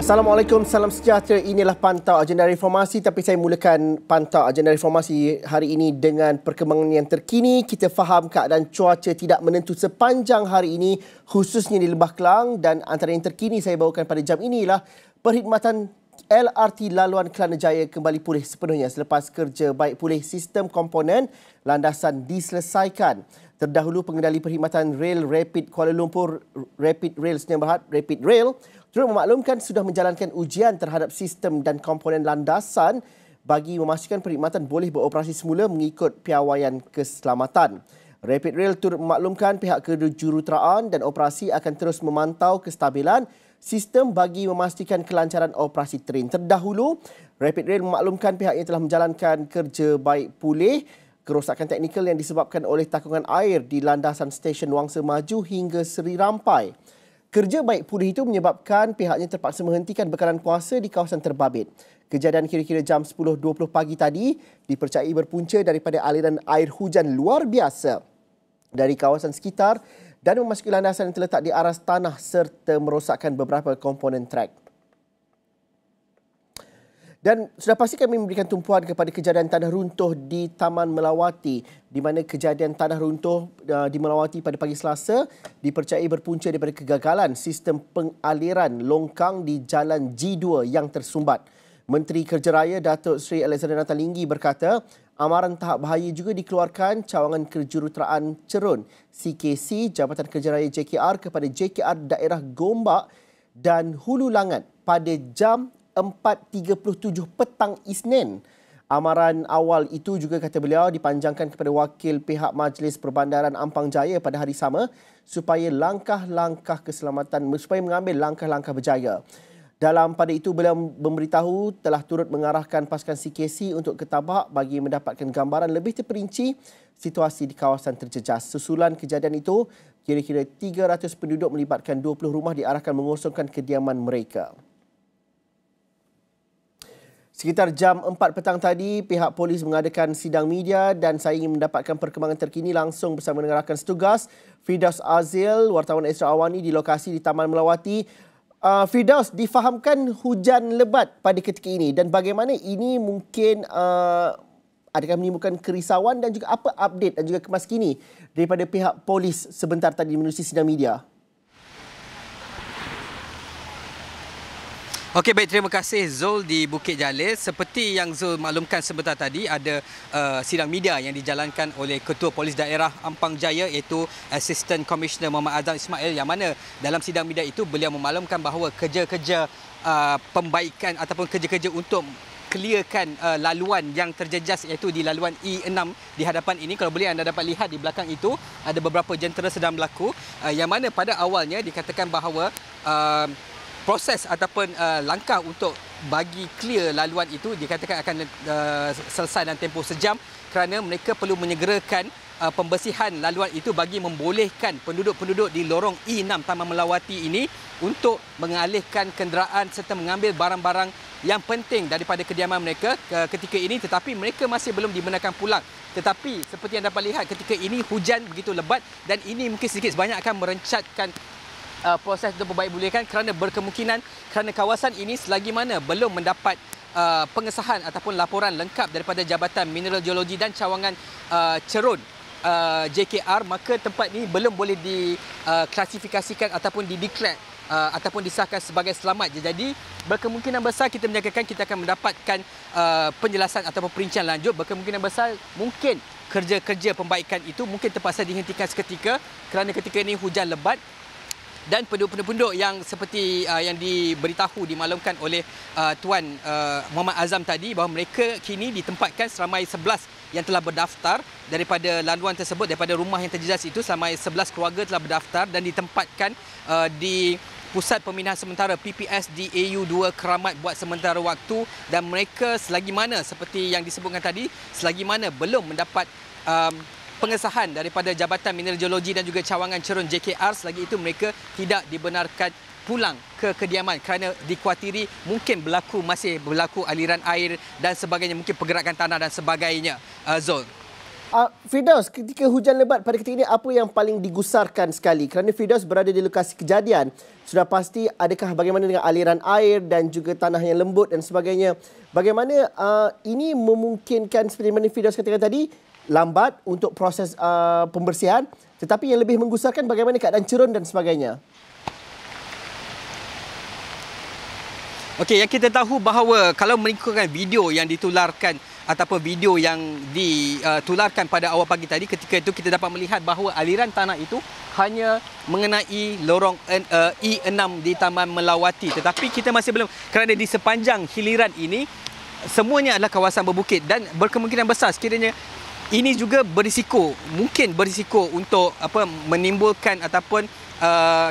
Assalamualaikum, salam sejahtera. Inilah Pantau Agenda Reformasi, tapi saya mulakan Pantau Agenda Reformasi hari ini dengan perkembangan yang terkini. Kita faham keadaan cuaca tidak menentu sepanjang hari ini, khususnya di Lembah Kelang, dan antara yang terkini saya bawakan pada jam ini ialah perkhidmatan LRT laluan Kelana Jaya kembali pulih sepenuhnya selepas kerja baik pulih sistem komponen landasan diselesaikan. Terdahulu, pengendali perkhidmatan Rail Rapid Kuala Lumpur, Rapid Rail Sdn Bhd, Rapid Rail, turut memaklumkan sudah menjalankan ujian terhadap sistem dan komponen landasan bagi memastikan perkhidmatan boleh beroperasi semula mengikut piawaian keselamatan. Rapid Rail turut memaklumkan pihak kejuruteraan dan operasi akan terus memantau kestabilan sistem bagi memastikan kelancaran operasi train. Terdahulu, Rapid Rail memaklumkan pihaknya telah menjalankan kerja baik pulih kerosakan teknikal yang disebabkan oleh takungan air di landasan stesen Wangsa Maju hingga Seri Rampai. Kerja baik pulih itu menyebabkan pihaknya terpaksa menghentikan bekalan kuasa di kawasan terbabit. Kejadian kira-kira jam 10.20 pagi tadi dipercayai berpunca daripada aliran air hujan luar biasa dari kawasan sekitar dan memasuki landasan yang terletak di aras tanah serta merosakkan beberapa komponen trek. Dan sudah pasti kami memberikan tumpuan kepada kejadian tanah runtuh di Taman Melawati, di mana kejadian tanah runtuh di Melawati pada pagi Selasa dipercayai berpunca daripada kegagalan sistem pengaliran longkang di Jalan G2 yang tersumbat. Menteri Kerja Raya Datuk Seri Alexander Nathalinggi berkata, amaran tahap bahaya juga dikeluarkan cawangan kejuruteraan Cerun CKC Jabatan Kerja Raya JKR kepada JKR daerah Gombak dan Hulu Langat pada jam 4.37 petang Isnin. Amaran awal itu juga, kata beliau, dipanjangkan kepada wakil pihak Majlis Perbandaran Ampang Jaya pada hari sama supaya mengambil langkah-langkah berjaya. Dalam pada itu, beliau memberitahu telah turut mengarahkan pasukan CKC untuk ke Tabak bagi mendapatkan gambaran lebih terperinci situasi di kawasan terjejas. Susulan kejadian itu, kira-kira 300 penduduk melibatkan 20 rumah diarahkan mengosongkan kediaman mereka. Sekitar jam 4 petang tadi, pihak polis mengadakan sidang media dan saya ingin mendapatkan perkembangan terkini langsung bersama dengan rakan setugas Firdaus Azil, wartawan Extra Awani di lokasi di Taman Melawati. Firdaus, difahamkan hujan lebat pada ketika ini dan bagaimana ini mungkin adakah menimbulkan kerisauan dan juga apa update dan juga kemas kini daripada pihak polis sebentar tadi menerusi sidang media? Okey, baik, terima kasih Zul di Bukit Jalil. Seperti yang Zul maklumkan sebentar tadi, ada sidang media yang dijalankan oleh Ketua Polis Daerah Ampang Jaya iaitu Assistant Commissioner Muhammad Azam Ismail, yang mana dalam sidang media itu beliau memaklumkan bahawa kerja-kerja pembaikan ataupun kerja-kerja untuk clearkan laluan yang terjejas iaitu di laluan E6 di hadapan ini. Kalau boleh anda dapat lihat di belakang itu ada beberapa jentera sedang berlaku, yang mana pada awalnya dikatakan bahawa proses ataupun langkah untuk bagi clear laluan itu dikatakan akan selesai dalam tempoh sejam kerana mereka perlu menyegerakan pembersihan laluan itu bagi membolehkan penduduk-penduduk di lorong E6 Taman Melawati ini untuk mengalihkan kenderaan serta mengambil barang-barang yang penting daripada kediaman mereka ketika ini, tetapi mereka masih belum dibenarkan pulang. Tetapi seperti yang dapat lihat ketika ini hujan begitu lebat dan ini mungkin sedikit sebanyak akan merencatkan proses untuk perbaikan kerana berkemungkinan kerana kawasan ini selagi mana belum mendapat pengesahan ataupun laporan lengkap daripada Jabatan Mineral Geologi dan Cawangan Cerun JKR, maka tempat ini belum boleh diklasifikasikan ataupun dideklar ataupun disahkan sebagai selamat. Jadi berkemungkinan besar kita menyangkakan kita akan mendapatkan penjelasan ataupun perincian lanjut. Berkemungkinan besar mungkin kerja-kerja pembaikan itu mungkin terpaksa dihentikan seketika kerana ketika ini hujan lebat. Dan penduduk-penduduk yang seperti yang diberitahu, dimaklumkan oleh Tuan Muhammad Azam tadi bahawa mereka kini ditempatkan seramai 11 yang telah berdaftar daripada laluan tersebut, daripada rumah yang terjejas itu seramai 11 keluarga telah berdaftar dan ditempatkan di Pusat Pemindahan Sementara PPS di AU2 Keramat buat sementara waktu, dan mereka selagi mana seperti yang disebutkan tadi, selagi mana belum mendapat pengesahan daripada Jabatan Mineral Geologi dan juga Cawangan Cerun JKR, selagi itu mereka tidak dibenarkan pulang ke kediaman kerana dikuatiri mungkin masih berlaku aliran air dan sebagainya, mungkin pergerakan tanah dan sebagainya. Zul. Firdaus, ketika hujan lebat pada ketika ini, apa yang paling digusarkan sekali? Kerana Firdaus berada di lokasi kejadian, sudah pasti adakah bagaimana dengan aliran air dan juga tanah yang lembut dan sebagainya. Bagaimana ini memungkinkan seperti mana Firdaus katakan tadi, lambat untuk proses pembersihan, tetapi yang lebih menggusarkan bagaimana keadaan cerun dan sebagainya. Okey, yang kita tahu bahawa kalau mengikutkan video yang ditularkan ataupun video yang ditularkan pada awal pagi tadi, ketika itu kita dapat melihat bahawa aliran tanah itu hanya mengenai lorong E6 di Taman Melawati. Tetapi kita masih belum, kerana di sepanjang hiliran ini semuanya adalah kawasan berbukit dan berkemungkinan besar sekiranya ini juga berisiko, mungkin berisiko untuk menimbulkan ataupun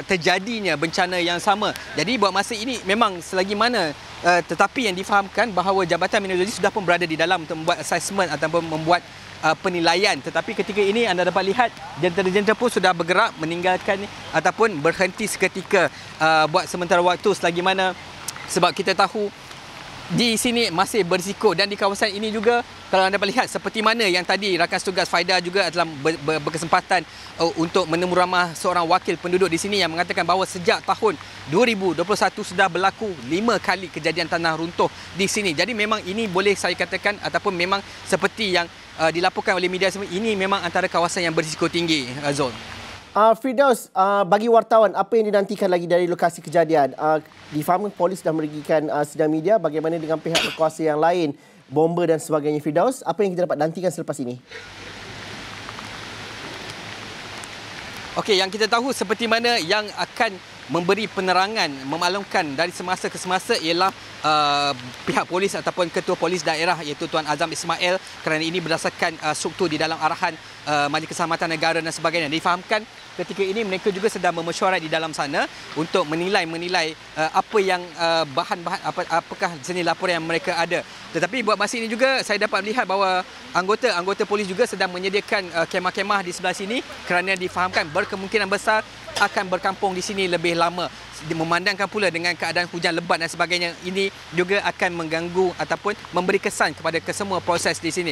terjadinya bencana yang sama. Jadi buat masa ini memang selagi mana tetapi yang difahamkan bahawa Jabatan Meteorologi sudah pun berada di dalam untuk membuat assessment ataupun membuat penilaian. Tetapi ketika ini anda dapat lihat jentera-jentera pun sudah bergerak meninggalkan ataupun berhenti seketika buat sementara waktu selagi mana, sebab kita tahu di sini masih berisiko. Dan di kawasan ini juga kalau anda lihat seperti mana yang tadi rakan setugas Faida juga adalah berkesempatan untuk menemu ramah seorang wakil penduduk di sini yang mengatakan bahawa sejak tahun 2021 sudah berlaku 5 kali kejadian tanah runtuh di sini. Jadi memang ini boleh saya katakan ataupun memang seperti yang dilaporkan oleh media semua, ini memang antara kawasan yang berisiko tinggi, Zul. Firdaus, bagi wartawan, apa yang dinantikan lagi dari lokasi kejadian? Difahamkan polis sudah merugikan sidang media. Bagaimana dengan pihak berkuasa yang lain, bomba dan sebagainya, Firdaus? Apa yang kita dapat nantikan selepas ini? Okey, yang kita tahu seperti mana yang akan memberi penerangan, memaklumkan dari semasa ke semasa ialah pihak polis ataupun ketua polis daerah iaitu Tuan Azam Ismail, kerana ini berdasarkan struktur di dalam arahan Majlis Keselamatan Negara dan sebagainya. Difahamkan ketika ini mereka juga sedang memesyuarat di dalam sana untuk menilai apa yang bahan-bahan apakah jenis laporan yang mereka ada. Tetapi buat masa ini juga saya dapat melihat bahawa anggota polis juga sedang menyediakan kemah-kemah di sebelah sini kerana difahamkan berkemungkinan besar akan berkampung di sini lebih lama. Memandangkan pula dengan keadaan hujan lebat dan sebagainya, ini juga akan mengganggu ataupun memberi kesan kepada kesemua proses di sini.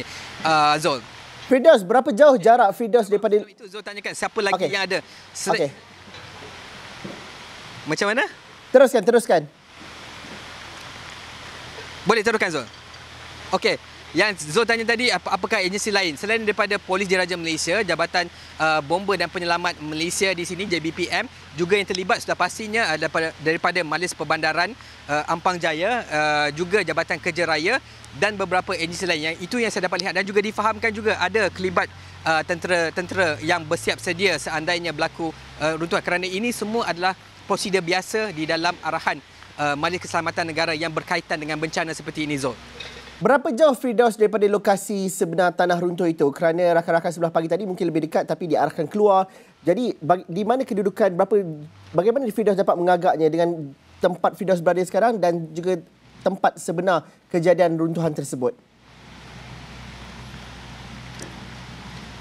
Zul. Firdaus, berapa jauh jarak Firdaus daripada... Itu Zul tanyakan siapa lagi yang ada. Macam mana? Teruskan. Boleh teruskan, Zul. Okey. Yang Zul tanya tadi, apakah agensi lain selain daripada Polis Diraja Malaysia, Jabatan Bomba dan Penyelamat Malaysia di sini, JBPM, juga yang terlibat sudah pastinya daripada Majlis Perbandaran Ampang Jaya, juga Jabatan Kerja Raya dan beberapa agensi lain. Itu yang saya dapat lihat, dan juga difahamkan juga ada kelibat tentera yang bersiap sedia seandainya berlaku runtuhan, kerana ini semua adalah prosedur biasa di dalam arahan Majlis Keselamatan Negara yang berkaitan dengan bencana seperti ini, Zul. Berapa jauh Firdaus daripada lokasi sebenar tanah runtuh itu? Kerana rakan-rakan sebelah pagi tadi mungkin lebih dekat tapi diarahkan keluar. Jadi di mana kedudukan, bagaimana Firdaus dapat mengagaknya dengan tempat Firdaus berada sekarang dan juga tempat sebenar kejadian runtuhan tersebut?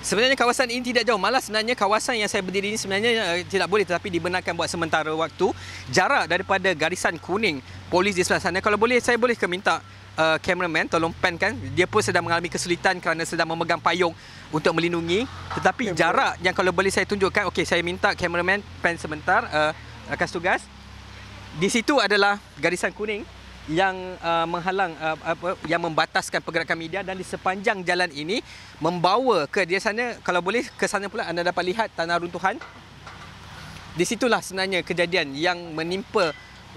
Sebenarnya kawasan ini tidak jauh. Malah sebenarnya kawasan yang saya berdiri ini sebenarnya tidak boleh, tetapi dibenarkan buat sementara waktu. Jarak daripada garisan kuning polis di sebelah sana, kalau boleh saya boleh minta cameraman tolong pan kan, dia pun sedang mengalami kesulitan kerana sedang memegang payung untuk melindungi. Tetapi jarak yang kalau boleh saya tunjukkan, okey, saya minta cameraman pan sebentar, rakan tugas. Di situ adalah garisan kuning yang menghalang yang membataskan pergerakan media, dan di sepanjang jalan ini membawa ke dia sana, kalau boleh ke sana pula anda dapat lihat tanah runtuhan. Di situlah sebenarnya kejadian yang menimpa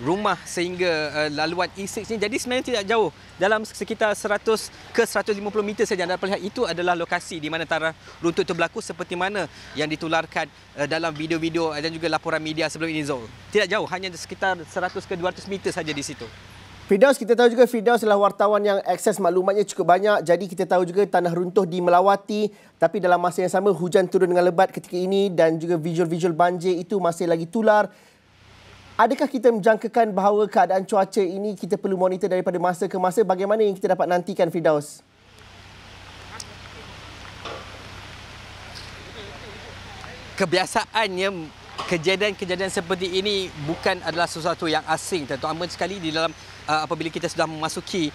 rumah sehingga laluan E6 ni. Jadi sebenarnya tidak jauh, dalam sekitar 100 ke 150 meter saja anda dapat lihat itu adalah lokasi di mana tanah runtuh itu berlaku, seperti mana yang ditularkan dalam video-video dan juga laporan media sebelum ini, Zul. Tidak jauh, hanya sekitar 100 ke 200 meter saja di situ. Firdaus, kita tahu juga Firdaus adalah wartawan yang akses maklumatnya cukup banyak. Jadi kita tahu juga tanah runtuh di Melawati, tapi dalam masa yang sama hujan turun dengan lebat ketika ini dan juga visual-visual banjir itu masih lagi tular. Adakah kita menjangkakan bahawa keadaan cuaca ini kita perlu monitor daripada masa ke masa? Bagaimana yang kita dapat nantikan, Firdaus? Kebiasaannya kejadian-kejadian seperti ini bukan adalah sesuatu yang asing, terutama sekali di dalam apabila kita sudah memasuki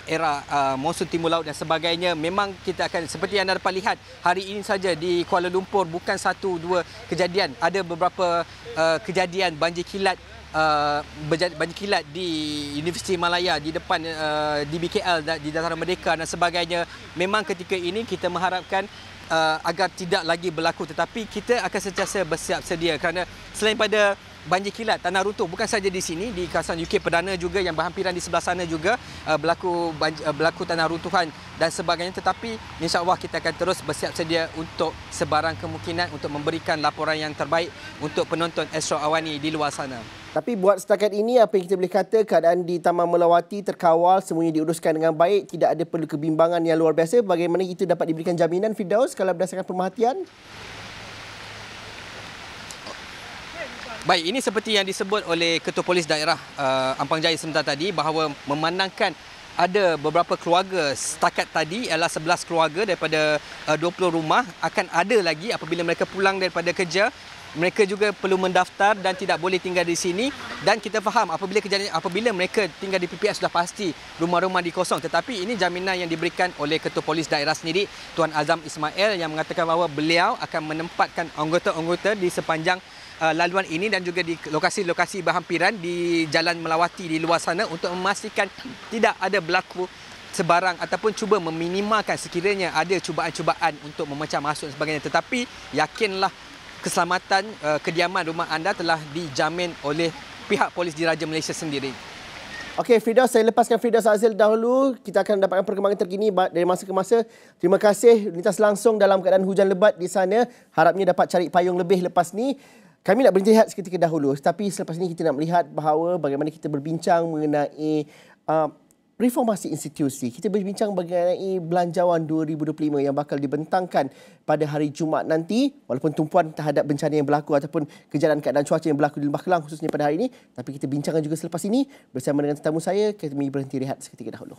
era monsun timur laut dan sebagainya. Memang kita akan, seperti yang anda dapat lihat hari ini saja di Kuala Lumpur, bukan satu dua kejadian, ada beberapa kejadian banjir kilat di Universiti Malaya, di depan di BKL, di Dataran Merdeka dan sebagainya. Memang ketika ini kita mengharapkan agar tidak lagi berlaku, tetapi kita akan sentiasa bersiap sedia kerana selain pada banjir kilat, tanah runtuh, bukan saja di sini, di kawasan UK Perdana juga yang berhampiran di sebelah sana juga berlaku tanah runtuhan dan sebagainya, tetapi insya-Allah kita akan terus bersiap sedia untuk sebarang kemungkinan untuk memberikan laporan yang terbaik untuk penonton Astro Awani di luar sana. Tapi buat setakat ini, apa yang kita boleh kata, keadaan di Taman Melawati terkawal, semuanya diuruskan dengan baik, tidak ada perlu kebimbangan yang luar biasa. Bagaimana itu dapat diberikan jaminan, Firdaus, kalau berdasarkan pemerhatian? Baik, ini seperti yang disebut oleh Ketua Polis Daerah Ampang Jaya sebentar tadi, bahawa memandangkan ada beberapa keluarga setakat tadi ialah 11 keluarga daripada 20 rumah, akan ada lagi apabila mereka pulang daripada kerja. Mereka juga perlu mendaftar dan tidak boleh tinggal di sini, dan kita faham apabila mereka tinggal di PPS sudah pasti rumah-rumah dikosong, tetapi ini jaminan yang diberikan oleh Ketua Polis Daerah sendiri, Tuan Azam Ismail, yang mengatakan bahawa beliau akan menempatkan anggota-anggota di sepanjang laluan ini dan juga di lokasi-lokasi berhampiran di Jalan Melawati di luar sana untuk memastikan tidak ada berlaku sebarang ataupun cuba meminimalkan sekiranya ada cubaan-cubaan untuk memecah masuk dan sebagainya. Tetapi yakinlah keselamatan kediaman rumah anda telah dijamin oleh pihak Polis Diraja Malaysia sendiri. Okey, Firdaus, saya lepaskan Firdaus Azil dahulu. Kita akan dapatkan perkembangan terkini dari masa ke masa. Terima kasih, lintas langsung dalam keadaan hujan lebat di sana. Harapnya dapat cari payung lebih lepas ni. Kami nak berhenti seketika dahulu, tapi selepas ini kita nak melihat bahawa bagaimana kita berbincang mengenai reformasi institusi. Kita berbincang mengenai Belanjawan 2025 yang bakal dibentangkan pada hari Jumaat nanti, walaupun tumpuan terhadap bencana yang berlaku ataupun kejadian keadaan cuaca yang berlaku di Lembah Kelang khususnya pada hari ini, tapi kita bincangkan juga selepas ini bersama dengan tetamu saya. Kami berhenti rehat seketika dahulu.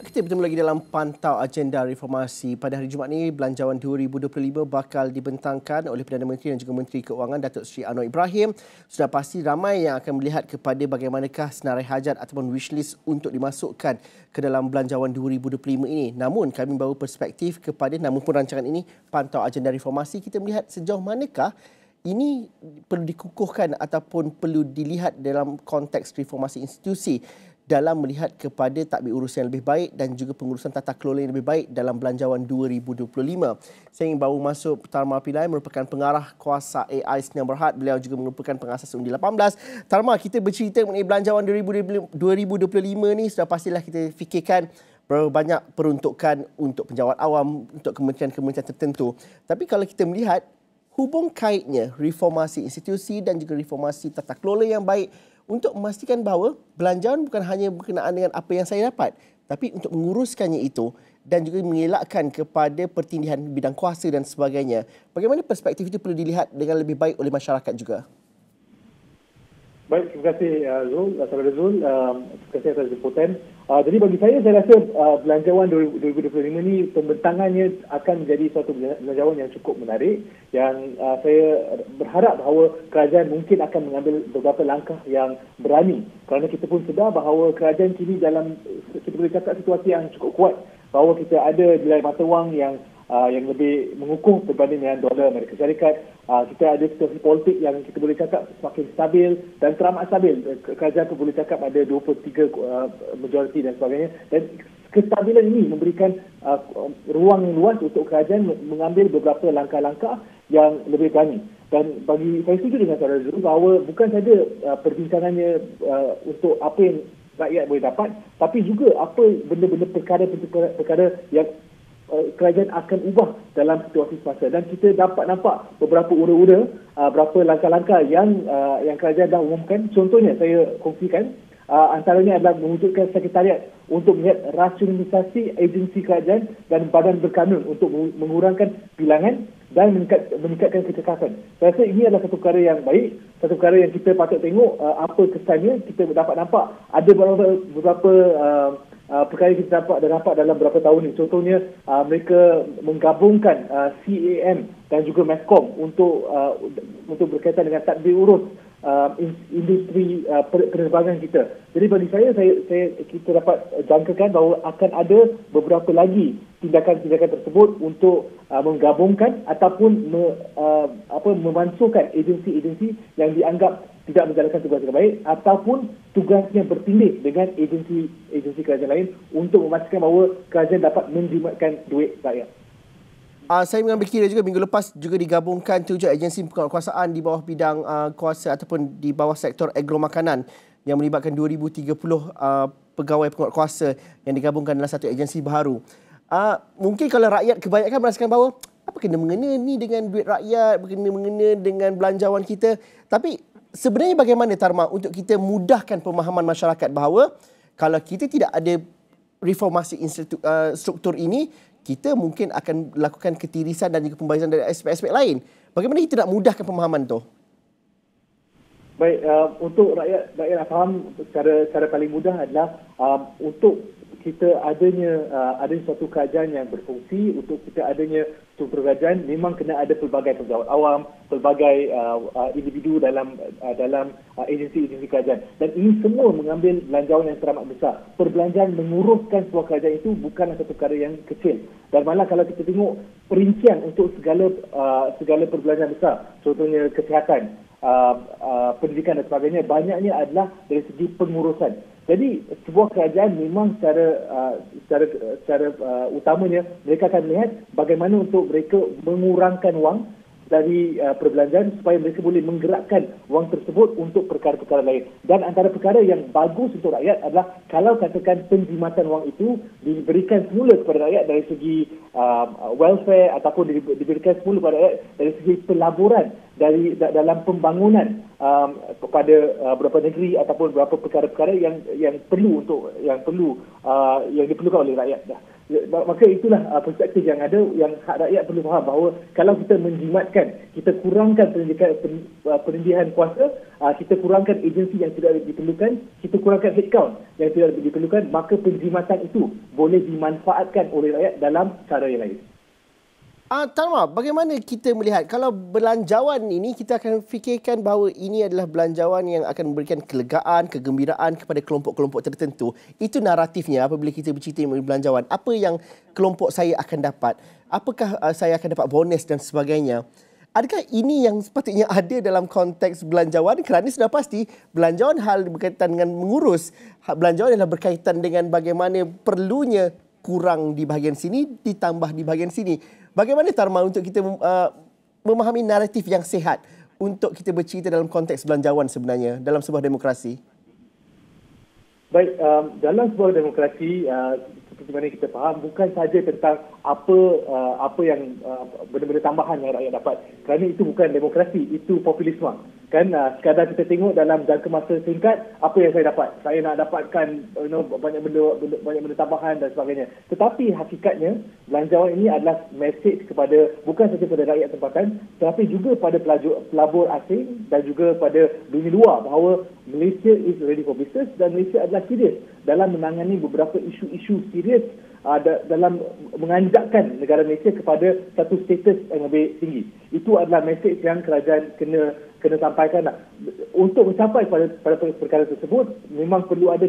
Kita bertemu lagi dalam pantau agenda reformasi. Pada hari Jumaat ini, Belanjawan 2025 bakal dibentangkan oleh Perdana Menteri dan juga Menteri Keuangan Datuk Seri Anwar Ibrahim. Sudah pasti ramai yang akan melihat kepada bagaimanakah senarai hajat ataupun wishlist untuk dimasukkan ke dalam Belanjawan 2025 ini. Namun kami bawa perspektif kepada, namun pun rancangan ini, pantau agenda reformasi, kita melihat sejauh manakah ini perlu dikukuhkan ataupun perlu dilihat dalam konteks reformasi institusi dalam melihat kepada tadbir urusan yang lebih baik dan juga pengurusan tata kelola yang lebih baik dalam Belanjawan 2025. Saya ingin bawa masuk Tarma Pillai, merupakan pengarah kuasa AI Sdn Bhd. Beliau juga merupakan pengasas Undi 18. Tarma, kita bercerita mengenai Belanjawan 2025 ni, sudah pastilah kita fikirkan berapa banyak peruntukan untuk penjawat awam, untuk kementerian-kementerian tertentu. Tapi kalau kita melihat hubung kaitnya reformasi institusi dan juga reformasi tata kelola yang baik untuk memastikan bahawa belanjawan bukan hanya berkenaan dengan apa yang saya dapat, tapi untuk menguruskannya itu dan juga mengelakkan kepada pertindihan bidang kuasa dan sebagainya. Bagaimana perspektif itu perlu dilihat dengan lebih baik oleh masyarakat juga? Baik, terima kasih Zul, saudara Zul. Terima kasih atas jemputan. Jadi bagi saya rasa Belanjawan 2025 ini pembentangannya akan menjadi suatu belanjawan yang cukup menarik, yang saya berharap bahawa kerajaan mungkin akan mengambil beberapa langkah yang berani, kerana kita pun sedar bahawa kerajaan kini dalam, kita boleh cakap, situasi yang cukup kuat, bahawa kita ada nilai mata wang yang lebih mengukuh berbanding dengan dolar Amerika Syarikat. Kita ada situasi politik yang kita boleh cakap semakin stabil dan teramat stabil. Kerajaan pun boleh cakap ada 23 majoriti dan sebagainya. Dan kestabilan ini memberikan ruang yang luas untuk kerajaan mengambil beberapa langkah-langkah yang lebih berani. Dan bagi saya setuju dengan saudara Zul bahawa bukan saja perbincangannya untuk apa yang rakyat boleh dapat, tapi juga apa benda-benda perkara yang kerajaan akan ubah dalam situasi semasa. Dan kita dapat nampak beberapa ura-ura, beberapa langkah-langkah yang kerajaan dah umumkan. Contohnya saya kongsikan, Antaranya adalah mewujudkan sekretariat untuk melihat rasionalisasi agensi kerajaan dan badan berkanun untuk mengurangkan bilangan dan meningkatkan kecekapan. Saya rasa ini adalah satu perkara yang baik, satu perkara yang kita patut tengok apa kesannya. Kita dapat nampak ada beberapa perkara yang kita dapat dalam beberapa tahun ini. Contohnya mereka menggabungkan CAM dan juga Meskom untuk berkaitan dengan tadbir urus industri penerbangan kita. Jadi bagi saya kita dapat jangkakan bahawa akan ada beberapa lagi tindakan-tindakan tersebut untuk menggabungkan ataupun memansuhkan agensi-agensi yang dianggap tidak menjalankan tugas dengan baik ataupun tugasnya bertindih dengan agensi kerajaan lain untuk memastikan bahawa kerajaan dapat menjimatkan duit rakyat. Saya mengambil kira juga minggu lepas juga digabungkan 7 agensi penguatkuasaan di bawah bidang kuasa ataupun di bawah sektor agro-makanan yang melibatkan 2030 pegawai penguatkuasa yang digabungkan dalam satu agensi baharu. Mungkin kalau rakyat kebanyakan merasakan bahawa apa kena-mengena ni dengan duit rakyat, kena-mengena dengan belanjawan kita. Tapi sebenarnya bagaimana, Tarma, untuk kita mudahkan pemahaman masyarakat bahawa kalau kita tidak ada reformasi struktur ini, kita mungkin akan lakukan ketirisan dan juga pembazan dari aspek-aspek lain. Bagaimana kita nak mudahkan pemahaman tu? Baik, untuk rakyat nak faham cara paling mudah adalah untuk kita adanya suatu kerajaan yang berfungsi, untuk kita adanya struktur kerajaan memang kena ada pelbagai pejabat awam, pelbagai individu dalam agensi-agensi kerajaan. Dan ini semua mengambil belanjawan yang teramat besar. Perbelanjaan menguruskan sebuah kerajaan itu bukanlah satu perkara yang kecil. Dan malah kalau kita tengok perincian untuk segala perbelanjaan besar, contohnya kesihatan, pendidikan dan sebagainya, banyaknya adalah dari segi pengurusan. Jadi sebuah kerajaan memang secara utamanya mereka akan melihat bagaimana untuk mereka mengurangkan wang dari perbelanjaan supaya mereka boleh menggerakkan wang tersebut untuk perkara-perkara lain. Dan antara perkara yang bagus untuk rakyat adalah kalau katakan penjimatan wang itu diberikan semula kepada rakyat dari segi welfare ataupun diberikan semula kepada rakyat dari segi pelaburan dalam pembangunan kepada beberapa negeri ataupun beberapa perkara-perkara yang diperlukan oleh rakyat. Maka itulah perspektif yang ada, yang rakyat perlu faham bahawa kalau kita menjimatkan, kita kurangkan penindihan kuasa, kita kurangkan agensi yang tidak diperlukan, kita kurangkan headcount yang tidak diperlukan, maka penjimatan itu boleh dimanfaatkan oleh rakyat dalam cara yang lain. Tarma, bagaimana kita melihat kalau belanjawan ini kita akan fikirkan bahawa ini adalah belanjawan yang akan memberikan kelegaan, kegembiraan kepada kelompok-kelompok tertentu. Itu naratifnya apabila kita bercerita mengenai belanjawan. Apa yang kelompok saya akan dapat? Apakah saya akan dapat bonus dan sebagainya? Adakah ini yang sepatutnya ada dalam konteks belanjawan? Kerana sudah pasti belanjawan hal berkaitan dengan mengurus. Belanjawan adalah berkaitan dengan bagaimana perlunya kurang di bahagian sini ditambah di bahagian sini. Bagaimana, Tarma, untuk kita memahami naratif yang sihat untuk kita bercerita dalam konteks belanjawan sebenarnya dalam sebuah demokrasi? Baik, dalam sebuah demokrasi seperti mana kita faham, bukan saja tentang apa yang benda-benda tambahan yang rakyat dapat. Kerana itu bukan demokrasi, itu populisme. Kan sekadar kita tengok dalam jangka masa singkat apa yang saya dapat. Saya nak dapatkan banyak benda tambahan dan sebagainya. Tetapi hakikatnya belanjawan ini adalah mesej kepada bukan saja pada rakyat tempatan, tetapi juga pada pelabur asing dan juga pada dunia luar bahawa Malaysia is ready for business dan Malaysia adalah serius dalam menangani beberapa isu-isu serius dalam menganjakkan negara Malaysia kepada satu status yang lebih tinggi. Itu adalah mesej yang kerajaan kena sampaikan. Untuk mencapai pada perkara tersebut, memang perlu ada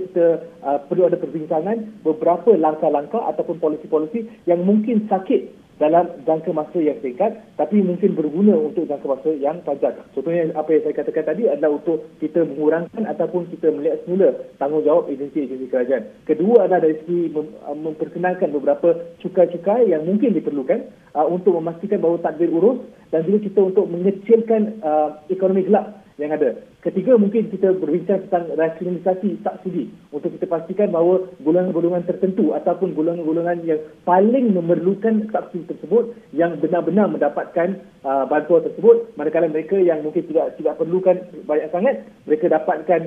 perbincangan beberapa langkah-langkah ataupun polisi-polisi yang mungkin sakit dalam jangka masa yang singkat tapi mungkin berguna untuk jangka masa yang panjang. Contohnya apa yang saya katakan tadi adalah untuk kita mengurangkan ataupun kita melihat semula tanggungjawab agensi-agensi kerajaan. Kedua adalah dari segi memperkenalkan beberapa cukai-cukai yang mungkin diperlukan untuk memastikan bahawa takdir urus dan juga kita untuk mengecilkan ekonomi gelap yang ada. Ketiga, mungkin kita berbincang tentang rasionalisasi subsidi untuk kita pastikan bahawa golongan-golongan tertentu ataupun golongan-golongan yang paling memerlukan subsidi tersebut yang benar-benar mendapatkan bantuan tersebut, manakala mereka yang mungkin tidak perlukan banyak sangat, mereka dapatkan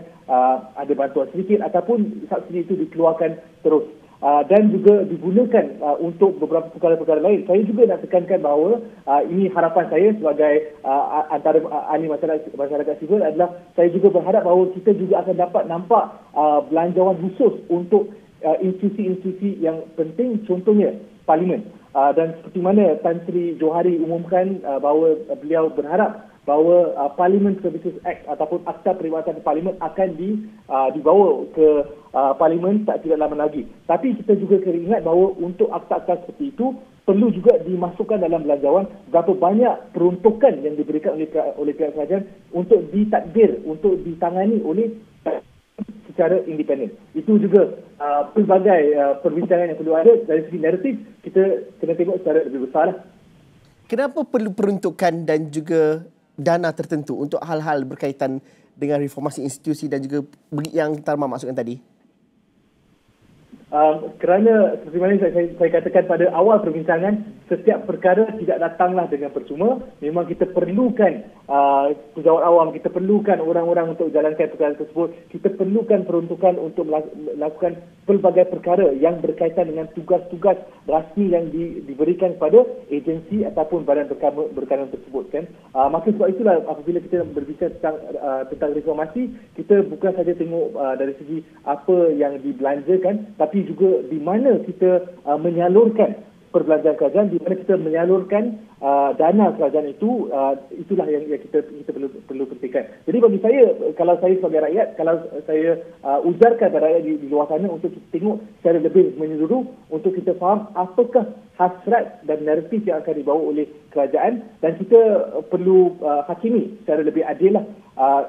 ada bantuan sedikit ataupun subsidi itu dikeluarkan terus. Dan juga digunakan untuk beberapa perkara-perkara lain. Saya juga nak tekankan bahawa ini harapan saya sebagai antara ahli masyarakat sivil adalah saya juga berharap bahawa kita juga akan dapat nampak belanjawan khusus untuk institusi-institusi yang penting, contohnya Parlimen. Dan seperti mana Tan Sri Johari umumkan bahawa beliau berharap bahawa Parliament Services Act ataupun Akta Perkhidmatan Parlimen akan dibawa ke Parlimen tak tidak lama lagi. Tapi kita juga kena ingat bahawa untuk akta-akta seperti itu perlu juga dimasukkan dalam belanjawan berapa banyak peruntukan yang diberikan oleh pihak kerajaan untuk ditadbir, untuk ditangani oleh secara independen. Itu juga pelbagai perbincangan yang perlu ada dari segi naratif, kita kena tengok secara lebih besar lah. Kenapa perlu peruntukan dan juga dana tertentu untuk hal-hal berkaitan dengan reformasi institusi dan juga yang Tarma maksudkan tadi? Kerana seperti mana saya katakan pada awal perbincangan, setiap perkara tidak datanglah dengan percuma. Memang kita perlukan pejabat awam, kita perlukan orang-orang untuk jalankan perkara tersebut. Kita perlukan peruntukan untuk melakukan pelbagai perkara yang berkaitan dengan tugas-tugas rasmi yang diberikan kepada agensi ataupun badan berkanun tersebut, kan. Maka sebab itulah apabila kita berbincang tentang reformasi, kita bukan saja tengok dari segi apa yang dibelanjakan, tapi juga di mana kita menyalurkan perbelanjaan kerajaan, di mana kita menyalurkan dana kerajaan itu, itulah yang kita perlu pentingkan. Jadi bagi saya, kalau saya sebagai rakyat, kalau saya ujarkan kepada rakyat di luar sana untuk kita tengok secara lebih menyeluruh, untuk kita faham apakah hasrat dan naratif yang akan dibawa oleh kerajaan, dan kita perlu hakimi secara lebih adil lah,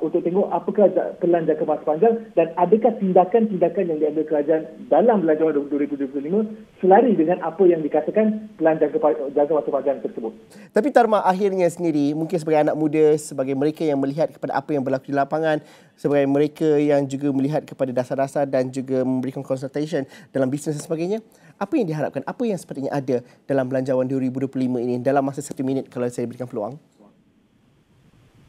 untuk tengok apakah pelan jangka masa panjang dan adakah tindakan-tindakan yang diambil kerajaan dalam belanjawan 2025 selari dengan apa yang dikatakan pelan jangka masa panjang tersebut. Tapi Tarma, akhirnya sendiri, mungkin sebagai anak muda, sebagai mereka yang melihat kepada apa yang berlaku di lapangan, sebagai mereka yang juga melihat kepada dasar-dasar dan juga memberikan consultation dalam bisnes dan sebagainya, apa yang diharapkan, apa yang sepatutnya ada dalam belanjawan 2025 ini dalam masa 1 minit kalau saya berikan peluang?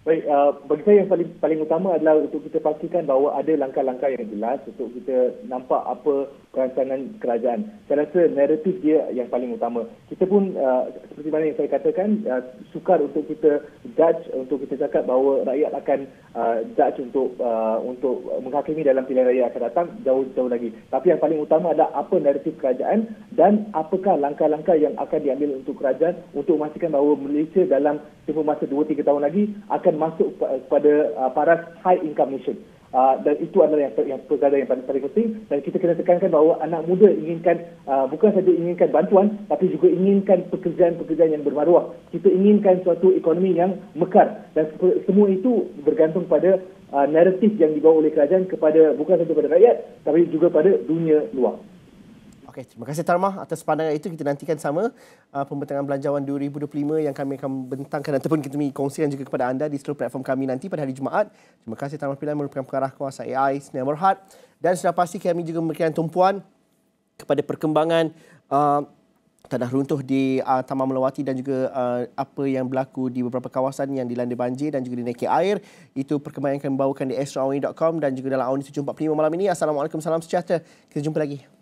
Baik, bagi saya yang paling utama adalah untuk kita pastikan bahawa ada langkah-langkah yang jelas untuk kita nampak apa perancangan kerajaan. Saya rasa naratif dia yang paling utama. Kita pun seperti mana yang saya katakan, sukar untuk kita judge, untuk kita cakap bahawa rakyat akan judge untuk menghakimi dalam pilihan raya akan datang jauh-jauh lagi. Tapi yang paling utama adalah apa naratif kerajaan dan apakah langkah-langkah yang akan diambil untuk kerajaan untuk memastikan bahawa Malaysia dalam tempoh masa 2-3 tahun lagi akan masuk kepada paras high income nation. Dan itu adalah yang perkara yang paling penting, dan kita kena tekankan bahawa anak muda inginkan bukan saja inginkan bantuan, tapi juga inginkan pekerjaan-pekerjaan yang bermaruah. Kita inginkan suatu ekonomi yang mekar, dan semua itu bergantung pada naratif yang dibawa oleh kerajaan kepada bukan saja kepada rakyat, tapi juga pada dunia luar. Okey, terima kasih Tarma atas pandangan itu. Kita nantikan sama pembentangan belanjawan 2025 yang kami akan bentangkan ataupun kita kongsikan juga kepada anda di seluruh platform kami nanti pada hari Jumaat. Terima kasih Tarma Pilihan merupakan pengarah kuasa AI Senia Berhad, dan sudah pasti kami juga memberikan tumpuan kepada perkembangan tanah runtuh di Taman Melawati dan juga apa yang berlaku di beberapa kawasan yang dilanda banjir dan juga dinaiki air. Itu perkembangan yang kami bawakan di extraordinary.com dan juga dalam Awani 745 malam ini. Assalamualaikum, salam sejahtera. Kita jumpa lagi.